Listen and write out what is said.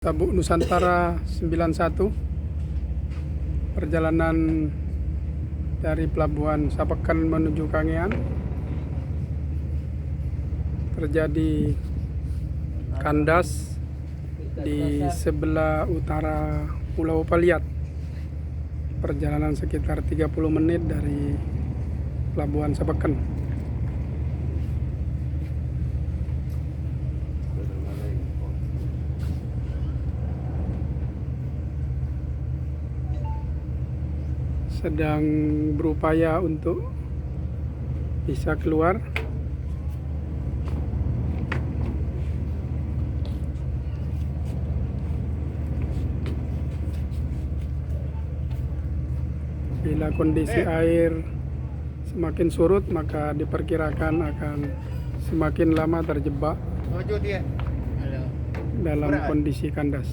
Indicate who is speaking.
Speaker 1: Tabuk Nusantara 91, perjalanan dari Pelabuhan Sapekan menuju Kangean. Terjadi kandas di sebelah utara Pulau Paliat. Perjalanan sekitar 30 menit dari Pelabuhan Sapekan. Sedang berupaya untuk bisa keluar. Bila kondisi air semakin surut, maka diperkirakan akan semakin lama terjebak dalam kondisi kandas.